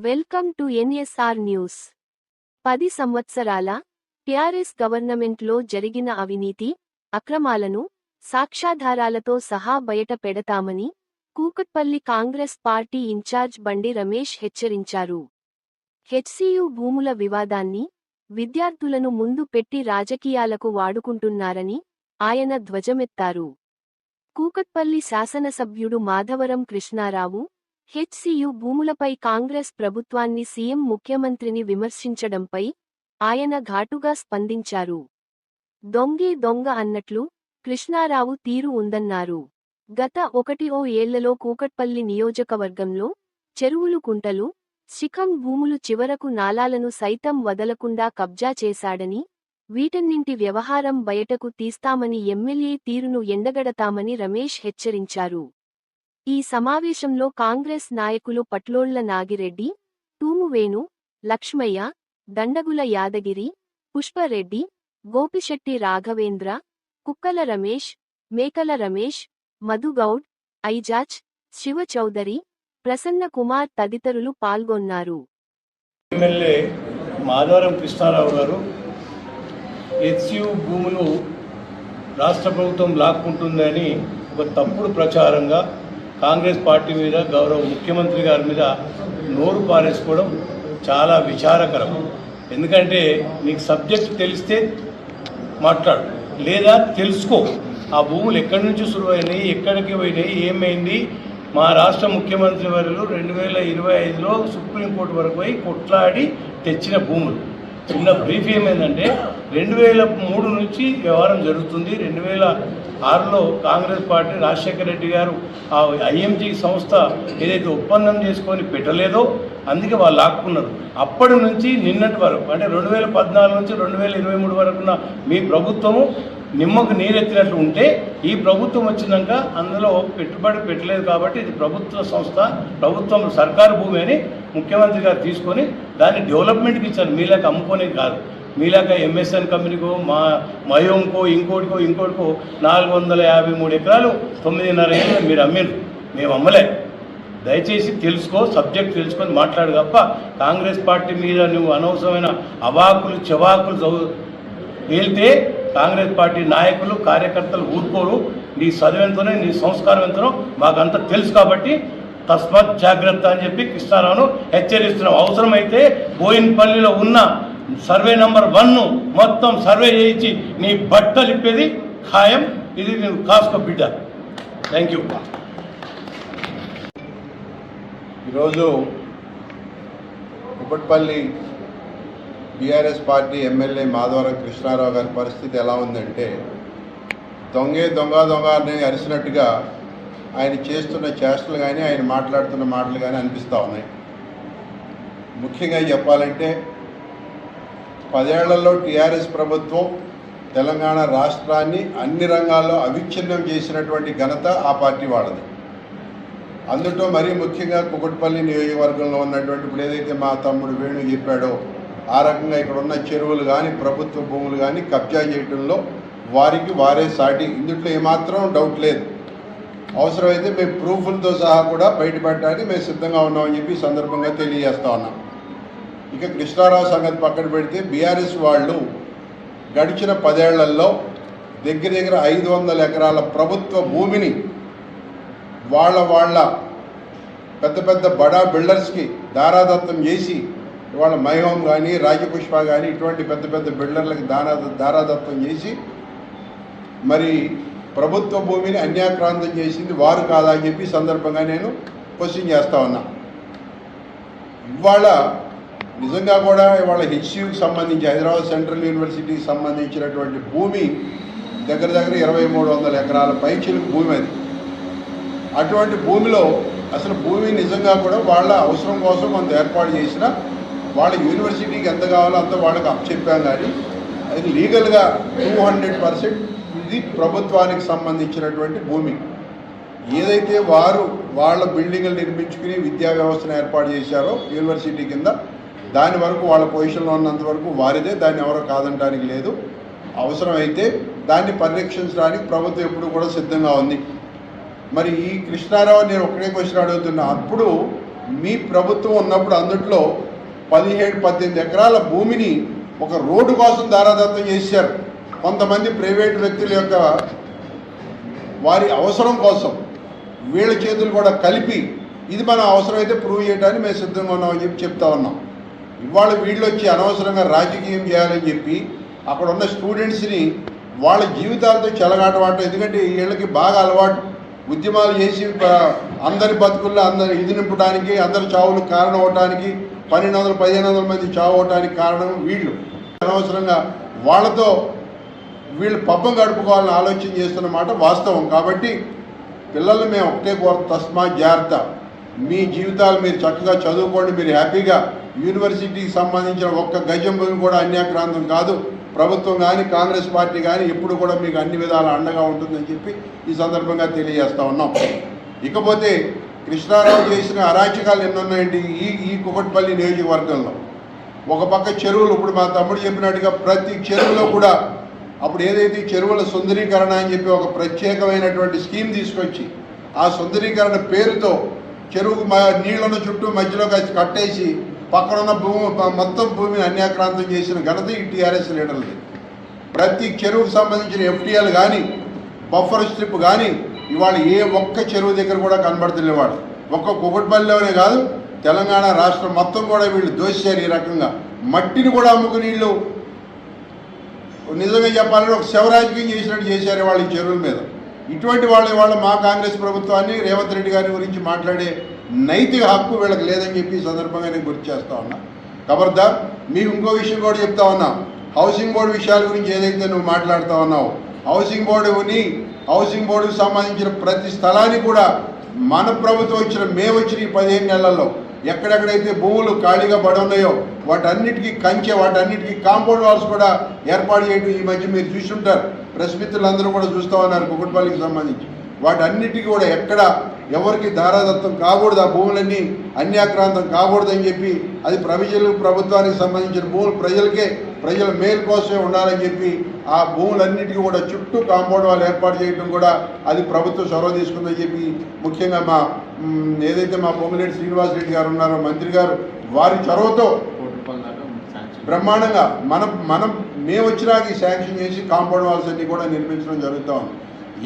Welcome to NSR news. 10 సంవత్సరాల TRS గవర్నమెంట్లో జరిగిన అవినీతి, అక్రమాలను సాక్ష్యాధారాలతో సహా బయట పెడతామని కూకట్పల్లి కాంగ్రెస్ పార్టీ ఇన్ఛార్జ్ బండి రమేష్ హెచ్చరించారు. హెచ్సియు భూముల వివాదాన్ని విద్యార్థులను ముందు పెట్టి రాజకీయాలకు వాడుకుంటున్నారని ఆయన ధ్వజమెత్తారు. కూకట్పల్లి శాసనసభ్యుడు మాధవరం కృష్ణారావు హెచ్సియు భూములపై కాంగ్రెస్ ప్రభుత్వాన్ని సీఎం ముఖ్యమంత్రిని విమర్శించడంపై ఆయన ఘాటుగా స్పందించారు. దొంగే దొంగ అన్నట్లు కృష్ణారావు తీరు ఉందన్నారు. గత 1 ఏళ్లలో కూకట్పల్లి నియోజకవర్గంలో చెరువులు, కుంటలు, శిఖం భూములు చివరకు నాలాలను సైతం వదలకుండా కబ్జా చేశాడని, వీటన్నింటి వ్యవహారం బయటకు తీస్తామని, ఎమ్మెల్యే తీరును ఎండగడతామని రమేష్ హెచ్చరించారు. ఈ సమావేశంలో కాంగ్రెస్ నాయకులు పట్లోళ్ల నాగిరెడ్డి, తూమువేణు, లక్ష్మయ్య, దండగుల యాదగిరి, పుష్పరెడ్డి, గోపిశెట్టి రాఘవేంద్ర, కుక్కల రమేష్, మేకల రమేష్, మధుగౌడ్, ఐజాజ్, శివచౌదరి, ప్రసన్న కుమార్ తదితరులు పాల్గొన్నారు. ఎమ్మెల్యే మాధవరం కృష్ణారావు గారు హెచ్సియు భూములు రాష్ట్ర ప్రభుత్వం లాక్కుంటుందని ఒక తప్పుడు ప్రచారంగా కాంగ్రెస్ పార్టీ మీద, గౌరవ ముఖ్యమంత్రి గారి మీద నోరు పారేసుకోవడం చాలా విచారకరం. ఎందుకంటే నీకు సబ్జెక్ట్ తెలిస్తే మాట్లాడు, లేదా తెలుసుకో ఆ భూములు ఎక్కడి నుంచి సులువైనాయి, ఎక్కడికి పోయినాయి, ఏమైంది. మా రాష్ట్ర ముఖ్యమంత్రి వర్యులు 2025లో సుప్రీంకోర్టు వరకు పోయి కొట్లాడి తెచ్చిన భూములు. చిన్న బ్రీఫ్ ఏమైందంటే 2003 నుంచి వ్యవహారం జరుగుతుంది. 2006లో కాంగ్రెస్ పార్టీ రాజశేఖర రెడ్డి గారు ఆ ఐఎంజీ సంస్థ ఏదైతే ఒప్పందం చేసుకొని పెట్టలేదో అందుకే వాళ్ళు లాక్కున్నారు. అప్పటి నుంచి నిన్నటి వరకు అంటే 2014 నుంచి 2023 వరకు ఉన్న మీ ప్రభుత్వము నిమ్మకు నీరెత్తినట్లు ఉంటే, ఈ ప్రభుత్వం వచ్చినాక అందులో పెట్టుబడి పెట్టలేదు కాబట్టి ఇది ప్రభుత్వ సంస్థ, ప్రభుత్వం సర్కారు భూమి అని ముఖ్యమంత్రి గారు తీసుకొని దాన్ని డెవలప్మెంట్కి ఇచ్చారు. మీలాక అమ్ముకోనే కాదు. మీలాక ఎంఎస్ఎన్ కంపెనీకో, మయోంకో, ఇంకోటికో 453 ఎకరాలు 9.5 ఏళ్ళు మీరు అమ్మిరు, మేము అమ్మలే. దయచేసి తెలుసుకో, సబ్జెక్ట్ తెలుసుకొని మాట్లాడు తప్ప కాంగ్రెస్ పార్టీ మీద నువ్వు అనవసరమైన అవాకులు చెవాకులు వెళ్తే కాంగ్రెస్ పార్టీ నాయకులు, కార్యకర్తలు ఊరుకోరు. నీ చదువెంతనో, నీ సంస్కారం ఎంతనో మాకంతా తెలుసు కాబట్టి తస్మాత్ జాగ్రత్త అని చెప్పి కృష్ణారావును హెచ్చరిస్తున్నాం. అవసరమైతే బోయిన్పల్లిలో ఉన్న సర్వే నంబర్ 1 మొత్తం సర్వే చేయించి నీ బట్టలు ఇప్పేది ఖాయం. ఇది నేను కాసుకో బిడ్డ. Thank you. ఈరోజు కూకట్పల్లి టీఆర్ఎస్ పార్టీ ఎమ్మెల్యే మాధవరం కృష్ణారావు గారి పరిస్థితి ఎలా ఉందంటే, దొంగే దొంగ దొంగ అని అరిసినట్టుగా ఆయన చేస్తున్న చేష్టలు కానీ, ఆయన మాట్లాడుతున్న మాటలు కానీ అనిపిస్తూ ఉన్నాయి. ముఖ్యంగా చెప్పాలంటే 10 ఏళ్లలో టీఆర్ఎస్ ప్రభుత్వం తెలంగాణ రాష్ట్రాన్ని అన్ని రంగాల్లో అవిచ్ఛిన్నం చేసినటువంటి ఘనత ఆ పార్టీ వాళ్ళది. అందులో మరీ ముఖ్యంగా కూకట్పల్లి నియోజకవర్గంలో ఉన్నటువంటి, ఇప్పుడు ఏదైతే మా తమ్ముడు వేణు చెప్పాడో ఆ రకంగా ఇక్కడ ఉన్న చెరువులు కానీ, ప్రభుత్వ భూములు కానీ కబ్జా చేయడంలో వారికి వారే సాటి. ఇందులో ఏమాత్రం డౌట్ లేదు. అవసరమైతే మేము ప్రూఫ్లతో సహా కూడా బయటపెట్టడానికి మేము సిద్ధంగా ఉన్నామని చెప్పి సందర్భంగా తెలియజేస్తా ఉన్నాం. ఇక కృష్ణారావు సంగతి పక్కన పెడితే, బీఆర్ఎస్ వాళ్ళు గడిచిన 10 ఏళ్లలో దగ్గర 500 ఎకరాల ప్రభుత్వ భూమిని వాళ్ళ పెద్ద పెద్ద బడా బిల్డర్స్కి దారాదత్తం చేసి, ఇవాళ మైహోమ్ కానీ, రాజపుష్ప కానీ ఇటువంటి పెద్ద పెద్ద బిల్డర్లకి దారాదత్తం చేసి మరి ప్రభుత్వ భూమిని అన్యాక్రాంతం చేసింది వారు కాదా అని చెప్పి సందర్భంగా నేను క్వశ్చన్ చేస్తా ఉన్నా. ఇవాళ నిజంగా కూడా ఇవాళ హెచ్సియుకి సంబంధించి, హైదరాబాద్ సెంట్రల్ యూనివర్సిటీకి సంబంధించినటువంటి భూమి దగ్గర 2300 ఎకరాల పైచిలకు భూమి అది. అటువంటి భూమిలో అసలు భూమి నిజంగా కూడా వాళ్ళ అవసరం కోసం కొంత ఏర్పాటు చేసిన, వాళ్ళ యూనివర్సిటీకి ఎంత కావాలో అంత వాళ్ళకి అప్పచెప్పాం. కానీ అది లీగల్గా 200% ఇది ప్రభుత్వానికి సంబంధించినటువంటి భూమి. ఏదైతే వారు వాళ్ళ బిల్డింగ్లు నిర్మించుకుని విద్యా వ్యవస్థను ఏర్పాటు చేశారో యూనివర్సిటీ కింద, దాని వరకు వాళ్ళ పొజిషన్లో ఉన్నంత వరకు వారిదే, దాన్ని ఎవరో కాదనడానికి లేదు. అవసరమైతే దాన్ని పరిరక్షించడానికి ప్రభుత్వం ఎప్పుడు కూడా సిద్ధంగా ఉంది. మరి ఈ కృష్ణారావు నేను ఒకటే క్వశ్చన్ అడుగుతున్నా, అప్పుడు మీ ప్రభుత్వం ఉన్నప్పుడు అందుట్లో 17-18 ఎకరాల భూమిని ఒక రోడ్డు కోసం దారాదత్తం చేశారు. కొంతమంది ప్రైవేటు వ్యక్తుల యొక్క వారి అవసరం కోసం వీళ్ళ చేతులు కూడా కలిపి ఇది మన అవసరమైతే ప్రూవ్ చేయడానికి మేము సిద్ధంగా ఉన్నామని చెప్పి చెప్తా ఉన్నాం. ఇవాళ వీళ్ళు వచ్చి అనవసరంగా రాజకీయం చేయాలని చెప్పి అక్కడ ఉన్న స్టూడెంట్స్ని వాళ్ళ జీవితాలతో చెలగాటవాటం. ఎందుకంటే వీళ్ళకి బాగా అలవాటు ఉద్యమాలు చేసి అందరి బతుకుల్లో అందరి ఇది నింపడానికి, అందరి చావులకు కారణం అవడానికి, 1200-1500 మంది చావు అవడానికి కారణం వీళ్ళు. అనవసరంగా వాళ్ళతో వీళ్ళు పబ్బం గడుపుకోవాలని ఆలోచన చేస్తున్న మాట వాస్తవం. కాబట్టి పిల్లల్ని మేము ఒకటే తస్మా జాగ్రత్త, మీ జీవితాలు మీరు చక్కగా చదువుకోండి, మీరు హ్యాపీగా యూనివర్సిటీకి సంబంధించిన ఒక్క గజం భూమి కూడా అన్యాక్రాంతం కాదు. ప్రభుత్వం కానీ కాంగ్రెస్ పార్టీ కానీ ఎప్పుడు కూడా మీకు అన్ని విధాల అండగా ఉంటుందని చెప్పి ఈ సందర్భంగా తెలియజేస్తా ఉన్నాం. ఇకపోతే కృష్ణారావు చేసిన అరాచకాలు ఎన్నున్నాయండి ఈ కుకట్పల్లి నియోజకవర్గంలో. ఒక పక్క చెరువులు, ఇప్పుడు మా తమ్ముడు చెప్పినట్టుగా ప్రతి చెరువులో కూడా అప్పుడు ఏదైతే చెరువుల సుందరీకరణ అని చెప్పి ఒక ప్రత్యేకమైనటువంటి స్కీమ్ తీసుకొచ్చి ఆ సుందరీకరణ పేరుతో చెరువుకు నీళ్లను చుట్టూ మధ్యలో కట్టేసి పక్కనున్న మొత్తం భూమిని అన్యాక్రాంతం చేసిన ఘనత ఈ టీఆర్ఎస్ లీడర్లది. ప్రతి చెరువుకు సంబంధించిన ఎఫ్టీఎల్ కానీ బఫర్ స్ట్రిప్ కానీ ఇవాళ ఏ ఒక్క చెరువు దగ్గర కూడా కనబడుతులేవాడు. ఒక్క కుకట్పల్లిలోనే కాదు, తెలంగాణ రాష్ట్రం మొత్తం కూడా వీళ్ళు దోశారు. ఈ రకంగా మట్టిని కూడా అమ్ముకుని వీళ్ళు నిజంగా చెప్పాలంటే ఒక శవరాజకీయం చేసినట్టు చేశారు వాళ్ళు ఈ చెరువుల మీద. ఇటువంటి వాళ్ళు మా కాంగ్రెస్ ప్రభుత్వాన్ని రేవంత్ రెడ్డి గారి గురించి మాట్లాడే నైతిక హక్కు వీళ్ళకి లేదని చెప్పి ఈ సందర్భంగా నేను గుర్తు చేస్తా ఉన్నా. ఖబర్దార్. మీకు ఇంకో విషయం కూడా చెప్తా ఉన్నా, హౌసింగ్ బోర్డు విషయాల గురించి ఏదైతే నువ్వు మాట్లాడుతూ ఉన్నావు, హౌసింగ్ బోర్డుకు సంబంధించిన ప్రతి స్థలాన్ని కూడా మన ప్రభుత్వం మేము వచ్చిన ఈ 15 నెలల్లో ఎక్కడెక్కడైతే భూములు ఖాళీగా పడి ఉన్నాయో వాటన్నిటికీ కంచె, వాటన్నిటికీ కాంపౌండ్ వాల్స్ కూడా ఏర్పాటు చేయడం ఈ మధ్య మీరు చూస్తుంటారు. ప్రెస్ మిత్రులందరూ కూడా చూస్తూ ఉన్నారు కుకట్పల్లికి సంబంధించి. వాటన్నిటికీ కూడా ఎక్కడ ఎవరికి దారాదత్తం కాకూడదు, ఆ భూములన్నీ అన్యాక్రాంతం కాకూడదని చెప్పి అది ప్రభుత్వానికి సంబంధించిన భూములు ప్రజల మేలు కోసమే ఉండాలని చెప్పి ఆ భూములన్నిటికీ కూడా చుట్టూ కాంపౌండ్ వాళ్ళు ఏర్పాటు చేయడం కూడా అది ప్రభుత్వం చొరవ తీసుకుందని చెప్పి ముఖ్యంగా ఏదైతే మా పొంగులేటి శ్రీనివాస్ రెడ్డి గారు ఉన్నారో మంత్రి గారు వారి చొరవతో బ్రహ్మాండంగా మేము వచ్చినాక ఈ శాంక్షన్ చేసి కాంపౌండ్ వాల్స్ అన్ని కూడా నిర్మించడం జరుగుతూ ఉంది.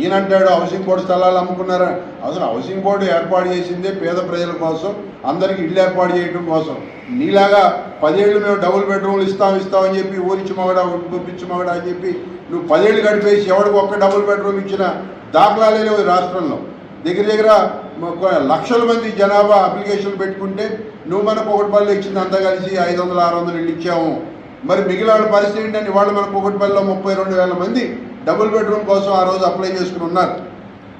ఈయనంటాడు హౌసింగ్ బోర్డు స్థలాలు అమ్ముకున్నారా? అసలు హౌసింగ్ బోర్డు ఏర్పాటు చేసిందే పేద ప్రజల కోసం, అందరికీ ఇల్లు ఏర్పాటు చేయడం కోసం. నీలాగా 10 ఏళ్ళు మేము డబుల్ బెడ్రూమ్లు ఇస్తామని చెప్పి ఊరించి మగడా పంపించి మగడా అని చెప్పి నువ్వు 10 ఏళ్ళు గడిపేసి ఎవరికి ఒక్క డబుల్ బెడ్రూమ్ ఇచ్చిన దాఖలాలే లేవు రాష్ట్రంలో. దగ్గర లక్షల మంది జనాభా అప్లికేషన్లు పెట్టుకుంటే నువ్వు మన కుకట్పల్లిలో ఇచ్చింది అంతా కలిసి 500-600 ఇళ్ళు ఇచ్చాము. మరి మిగిలిన పరిస్థితి ఏంటంటే వాళ్ళు మన కుకట్పల్లిలో 32,000 మంది డబుల్ బెడ్రూమ్ కోసం ఆ రోజు అప్లై చేసుకుని ఉన్నారు.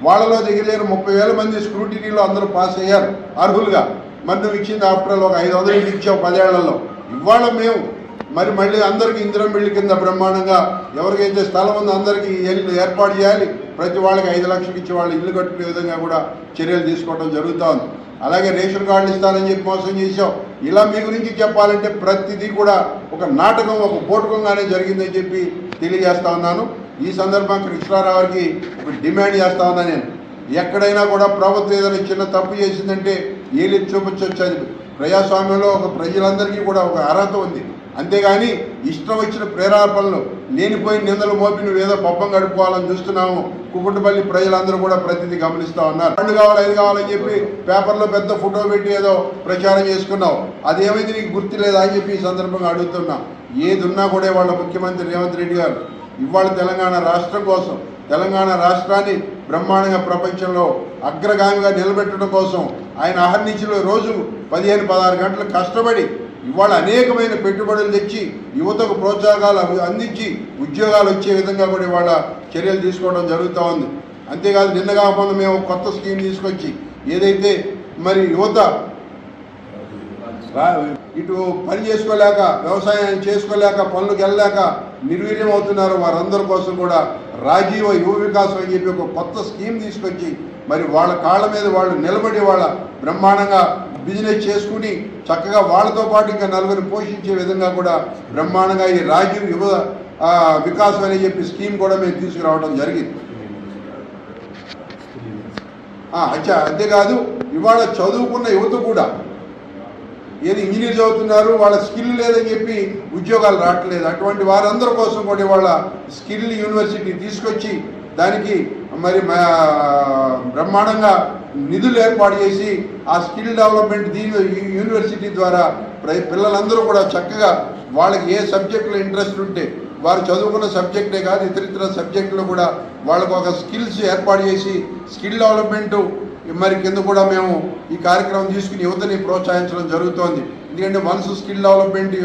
వాళ్ళలో దగ్గర 30,000 మంది స్క్రూటినీలో అందరూ పాస్ అయ్యారు అర్హులుగా. మరి నువ్వు ఇచ్చింది ఆఫ్టర్ ఒక 500 ఇళ్ళు ఇచ్చావు 10 ఏళ్లలో. ఇవాళ మేము మళ్ళీ అందరికీ ఇందిరం బిల్లు కింద బ్రహ్మాండంగా ఎవరికైతే స్థలం ఉందో అందరికీ ఇల్లు ఏర్పాటు చేయాలి, ప్రతి వాళ్ళకి 5 లక్షలు ఇచ్చి వాళ్ళు ఇల్లు కట్టుకునే విధంగా కూడా చర్యలు తీసుకోవడం జరుగుతూ ఉంది. అలాగే రేషన్ కార్డులు ఇస్తానని చెప్పి మోసం చేసాం. ఇలా మీ గురించి చెప్పాలంటే ప్రతిదీ కూడా ఒక నాటకం, ఒక పోటుకంగానే జరిగిందని చెప్పి తెలియజేస్తా ఉన్నాను. ఈ సందర్భంగా కృష్ణారావుకి ఒక డిమాండ్ చేస్తా ఉన్నా నేను, ఎక్కడైనా కూడా ప్రభుత్వం ఏదైనా చిన్న తప్పు చేసిందంటే ఏలి చూపించవచ్చు. అది ప్రజాస్వామ్యంలో ఒక ప్రజలందరికీ కూడా ఒక అర్హత ఉంది. అంతేగాని ఇష్టం వచ్చిన ప్రేరేపణలు లేనిపోయిన నిందలు మోపి నువ్వు ఏదో పబ్బం గడుపుకోవాలని చూస్తున్నాము. కుకట్పల్లి ప్రజలందరూ కూడా ప్రతిదీ గమనిస్తూ ఉన్నారు. 2 కావాలి 5 కావాలని చెప్పి పేపర్లో పెద్ద ఫోటో పెట్టి ఏదో ప్రచారం చేసుకున్నావు. అదేమైంది నీకు గుర్తు లేదా అని చెప్పి ఈ సందర్భంగా అడుగుతున్నా. ఏది ఉన్నా కూడా వాళ్ళ ముఖ్యమంత్రి రేవంత్ రెడ్డి గారు ఇవాళ తెలంగాణ రాష్ట్రం కోసం, తెలంగాణ రాష్ట్రాన్ని బ్రహ్మాండంగా ప్రపంచంలో అగ్రగామిగా నిలబెట్టడం కోసం ఆయన అహర్నిశలు రోజు 15-16 గంటలు కష్టపడి ఇవాళ అనేకమైన పెట్టుబడులు తెచ్చి యువతకు ప్రోత్సాహాలు అందించి ఉద్యోగాలు వచ్చే విధంగా కూడా ఇవాళ చర్యలు తీసుకోవడం జరుగుతూ ఉంది. అంతేకాదు నిన్న కాకుండా మేము కొత్త స్కీమ్ తీసుకొచ్చి ఏదైతే మరి యువత ఇటు పని చేసుకోలేక, వ్యవసాయం చేసుకోలేక, పనులకు వెళ్ళలేక నిర్వీర్యం అవుతున్నారు వారందరి కోసం కూడా రాజీవ యువ వికాసం అని చెప్పి ఒక కొత్త స్కీమ్ తీసుకొచ్చి మరి వాళ్ళ కాళ్ళ మీద వాళ్ళు నిలబడి వాళ్ళ బ్రహ్మాండంగా బిజినెస్ చేసుకుని చక్కగా వాళ్ళతో పాటు ఇంకా 4 పోషించే విధంగా కూడా బ్రహ్మాండంగా ఈ రాజీవ్ యువ వికాసం అని చెప్పి స్కీమ్ కూడా మేము తీసుకురావడం జరిగింది. అంతేకాదు ఇవాళ చదువుకున్న యువత కూడా ఏది ఇంజనీర్ చదువుతున్నారు, వాళ్ళ స్కిల్ లేదని చెప్పి ఉద్యోగాలు రావట్లేదు. అటువంటి వారందరి కోసం కూడా వాళ్ళ స్కిల్ యూనివర్సిటీ తీసుకొచ్చి దానికి మరి బ్రహ్మాండంగా నిధులు ఏర్పాటు చేసి ఆ స్కిల్ డెవలప్మెంట్ యూనివర్సిటీ ద్వారా పిల్లలందరూ కూడా చక్కగా వాళ్ళకి ఏ సబ్జెక్టులో ఇంట్రెస్ట్ ఉంటే వారు చదువుకున్న సబ్జెక్టే కాదు ఇతర సబ్జెక్టులో కూడా వాళ్ళకు ఒక స్కిల్స్ ఏర్పాటు చేసి స్కిల్ డెవలప్మెంట్ మరి కింద కూడా మేము ఈ కార్యక్రమం తీసుకుని యువతని ప్రోత్సహించడం జరుగుతోంది. ఎందుకంటే వన్స్ స్కిల్ డెవలప్మెంట్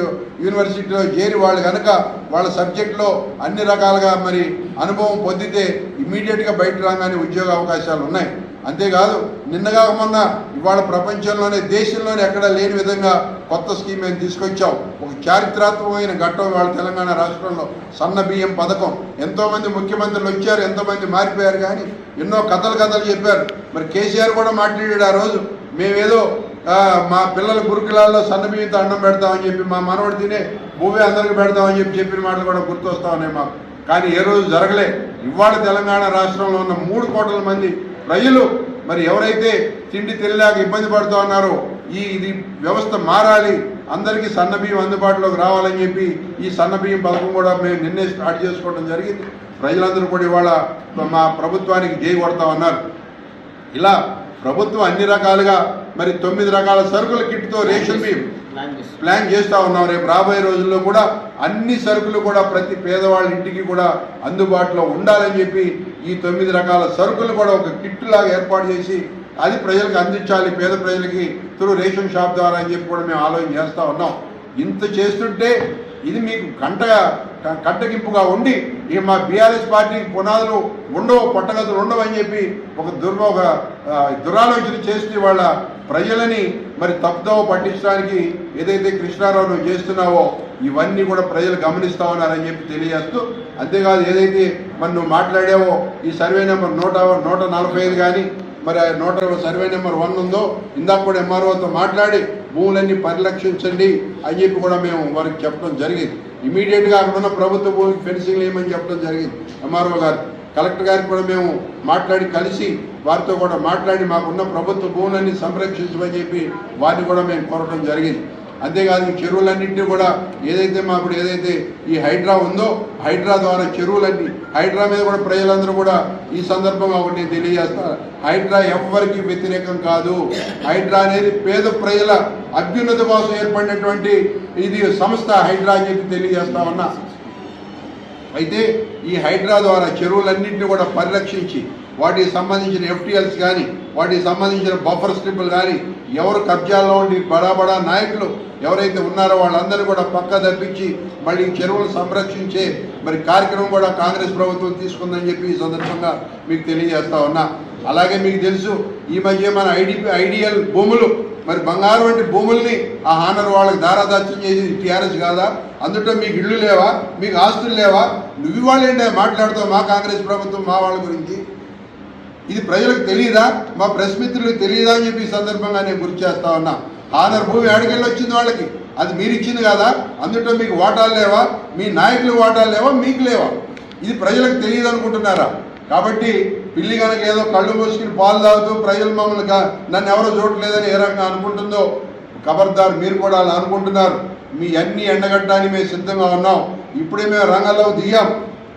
యూనివర్సిటీలో చేరి వాళ్ళు కనుక వాళ్ళ సబ్జెక్టులో అన్ని రకాలుగా మరి అనుభవం పొందితే ఇమ్మీడియట్గా బయట రాగానే ఉద్యోగ అవకాశాలు ఉన్నాయి. అంతేకాదు నిన్నగా మొన్న ఇవాళ ప్రపంచంలోనే దేశంలోనే ఎక్కడా లేని విధంగా కొత్త స్కీమ్ మేము తీసుకొచ్చాం. ఒక చారిత్రాత్మకమైన ఘట్టం వాళ్ళ తెలంగాణ రాష్ట్రంలో సన్న బియ్యం పథకం. ఎంతోమంది ముఖ్యమంత్రులు వచ్చారు, ఎంతోమంది మారిపోయారు, కానీ ఎన్నో కథలు చెప్పారు. మరి కేసీఆర్ కూడా మాట్లాడాడు ఆ రోజు, మేమేదో మా పిల్లల గురుకులాల్లో సన్న బియ్యంతో అన్నం పెడతామని చెప్పి, మా మనవడు తినే భూమి అందరికి పెడతామని చెప్పిన మాటలు కూడా గుర్తొస్తా ఉన్నాయి మాకు. కానీ ఏ రోజు జరగలే. ఇవాళ తెలంగాణ రాష్ట్రంలో ఉన్న 3 కోట్ల మంది ప్రజలు మరి ఎవరైతే తిండి తెలియలేక ఇబ్బంది పడుతూ ఉన్నారో ఇది వ్యవస్థ మారాలి, అందరికీ సన్నబియ్యం అందుబాటులోకి రావాలని చెప్పి ఈ సన్నబియ్యం పథకం కూడా మేము నిన్నే స్టార్ట్ చేసుకోవడం జరిగింది. ప్రజలందరూ కూడా ఇవాళ మా ప్రభుత్వానికి జై కొడతా ఉన్నారు. ఇలా ప్రభుత్వం అన్ని రకాలుగా మరి 9 రకాల సరుకుల కిట్తో రేషన్ బియ్యం ప్లాన్ చేస్తూ ఉన్నాం. రేపు రాబోయే రోజుల్లో కూడా అన్ని సరుకులు కూడా ప్రతి పేదవాళ్ళ ఇంటికి కూడా అందుబాటులో ఉండాలని చెప్పి ఈ 9 రకాల సరుకులు కూడా ఒక కిట్ లాగా ఏర్పాటు చేసి అది ప్రజలకు అందించాలి, పేద ప్రజలకి త్రూ రేషన్ షాప్ ద్వారా అని చెప్పి కూడా మేము ఆలోచన చేస్తూ ఉన్నాం. ఇంత చేస్తుంటే ఇది మీకు కంటగింపుగా ఉండి ఇక మా బీఆర్ఎస్ పార్టీకి పునాదులు ఉండవు, పట్టగతులు ఉండవు అని చెప్పి ఒక దురాలోచన చేస్తే వాళ్ళ ప్రజలని మరి తప్పుదోవ పట్టించడానికి ఏదైతే కృష్ణారావు నువ్వు చేస్తున్నావో ఇవన్నీ కూడా ప్రజలు గమనిస్తా ఉన్నారని చెప్పి తెలియజేస్తూ, అంతేకాదు ఏదైతే మరి నువ్వు మాట్లాడావో ఈ సర్వే నెంబర్ 145 కానీ మరి 100 సర్వే నెంబర్ 1 ఉందో ఇందాక కూడా ఎంఆర్ఓతో మాట్లాడి భూములన్నీ పరిరక్షించండి అని చెప్పి కూడా మేము వారికి చెప్పడం జరిగింది. ఇమీడియట్గా అక్కడ ఉన్న ప్రభుత్వ భూమికి ఫెన్సింగ్ వేయమని చెప్పడం జరిగింది ఎంఆర్ఓ గారు. కలెక్టర్ గారికి కూడా మేము మాట్లాడి కలిసి వారితో కూడా మాట్లాడి మాకున్న ప్రభుత్వ భూములన్నీ సంరక్షించమని చెప్పి వారిని కూడా మేము కోరడం జరిగింది. అంతేకాదు ఈ చెరువులన్నింటినీ కూడా ఏదైతే ఈ హైడ్రా ఉందో హైడ్రా ద్వారా చెరువులన్నీ హైడ్రా మీద కూడా ప్రజలందరూ కూడా ఈ సందర్భంగా ఒకటి నేను తెలియజేస్తాను, హైడ్రా ఎవరికి వ్యతిరేకం కాదు. హైడ్రా అనేది పేద ప్రజల అభ్యున్నతి కోసం ఏర్పడినటువంటి ఇది సంస్థ హైడ్రా అని చెప్పి తెలియజేస్తా ఉన్నా. అయితే ఈ హైడ్రా ద్వారా చెరువులన్నింటినీ కూడా పరిరక్షించి వాటికి సంబంధించిన FTLs కానీ వాటికి సంబంధించిన బఫర్ స్ట్రిప్లు కానీ ఎవరు కబ్జాల్లో ఉండి బడా నాయకులు ఎవరైతే ఉన్నారో వాళ్ళందరూ కూడా పక్క తప్పించి మళ్ళీ చెరువులు సంరక్షించే మరి కార్యక్రమం కూడా కాంగ్రెస్ ప్రభుత్వం తీసుకుందని చెప్పి ఈ సందర్భంగా మీకు తెలియజేస్తా ఉన్నా. అలాగే మీకు తెలుసు ఈ మధ్య మన ఐడియల్ భూములు మరి బంగారు వంటి భూముల్ని ఆ హానర్ వాళ్ళకి దారాదాత్యం చేసి టీఆర్ఎస్ కాదా? అందులో మీకు ఇళ్ళు లేవా, మీకు ఆస్తులు లేవా? నువ్వు వాళ్ళేంటే మాట్లాడుతావు మా కాంగ్రెస్ ప్రభుత్వం మా వాళ్ళ గురించి? ఇది ప్రజలకు తెలియదా, మా ప్రెస్ మిత్రులకు తెలియదా అని చెప్పి ఈ సందర్భంగా నేను గుర్తు చేస్తా ఉన్నా. హానర్ భూమి అడిగెళ్ళి వచ్చింది వాళ్ళకి, అది మీరు ఇచ్చింది కదా, అందులో మీకు వాటాలు లేవా, మీ నాయకులు వాటాలు లేవా, మీకు లేవా? ఇది ప్రజలకు తెలియదు అనుకుంటున్నారా? కాబట్టి పిల్లి కనుక ఏదో కళ్ళు మూసుకుని పాలు తాగుతూ ప్రజలు మమ్మల్ని నన్ను ఎవరో చూడలేదని ఏ రకంగా అనుకుంటుందో ఖబర్దార్, మీరు కూడా అలా అనుకుంటున్నారు. మీ అన్ని ఎండగట్టడానికి మేము సిద్ధంగా ఉన్నాం. ఇప్పుడే మేము రంగంలో దిగాం,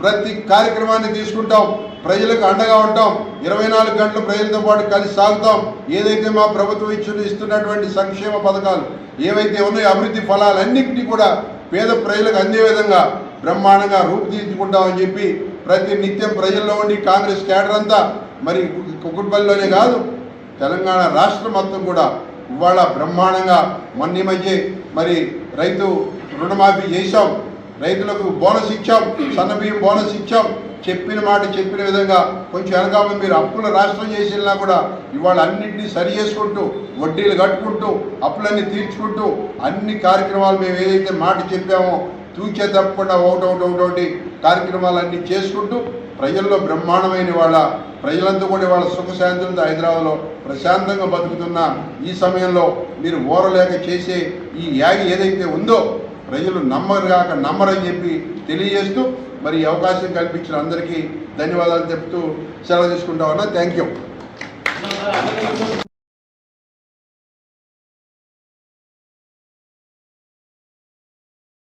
ప్రతి కార్యక్రమాన్ని తీసుకుంటాం, ప్రజలకు అండగా ఉంటాం, 24 గంటలు ప్రజలతో పాటు కలిసి సాగుతాం. ఏదైతే మా ప్రభుత్వం ఇస్తున్నటువంటి సంక్షేమ పథకాలు ఏవైతే ఉన్నాయో అభివృద్ధి ఫలాలన్నింటినీ కూడా పేద ప్రజలకు అందే విధంగా బ్రహ్మాండంగా రూపుదిద్దుకుంటామని చెప్పి ప్రతి నిత్యం ప్రజల్లో ఉండి కాంగ్రెస్ క్యాడర్ అంతా మరి కుకుట్పల్లిలోనే కాదు తెలంగాణ రాష్ట్రం మొత్తం కూడా ఇవాళ బ్రహ్మాండంగా మొన్న మధ్య మరి రైతు రుణమాఫీ చేశాం, రైతులకు బోనస్ ఇచ్చాం, సన్నబియ్యం బోనస్ ఇచ్చాం. చెప్పిన మాట చెప్పిన విధంగా కొంచెం వెనకాల మీరు అప్పుల రాష్ట్రం చేసినా కూడా ఇవాళ అన్నింటినీ సరి చేసుకుంటూ వడ్డీలు కట్టుకుంటూ అప్పులన్నీ తీర్చుకుంటూ అన్ని కార్యక్రమాలు మేము ఏదైతే మాట చెప్పామో తూచే తప్పకుండా ఒకటొకటి కార్యక్రమాలన్నీ చేసుకుంటూ ప్రజల్లో బ్రహ్మాండమైన వాళ్ళ ప్రజలంతా కూడా వాళ్ళ సుఖశాంతులతో హైదరాబాద్లో ప్రశాంతంగా బతుకుతున్న ఈ సమయంలో మీరు ఓరలేక చేసే ఈ యాగి ఏదైతే ఉందో ప్రజలు నమ్మరని చెప్పి తెలియజేస్తూ మరి ఈ అవకాశం కల్పించిన అందరికీ ధన్యవాదాలు చెప్తూ సెలవు తీసుకుంటా ఉన్నా. Thank you.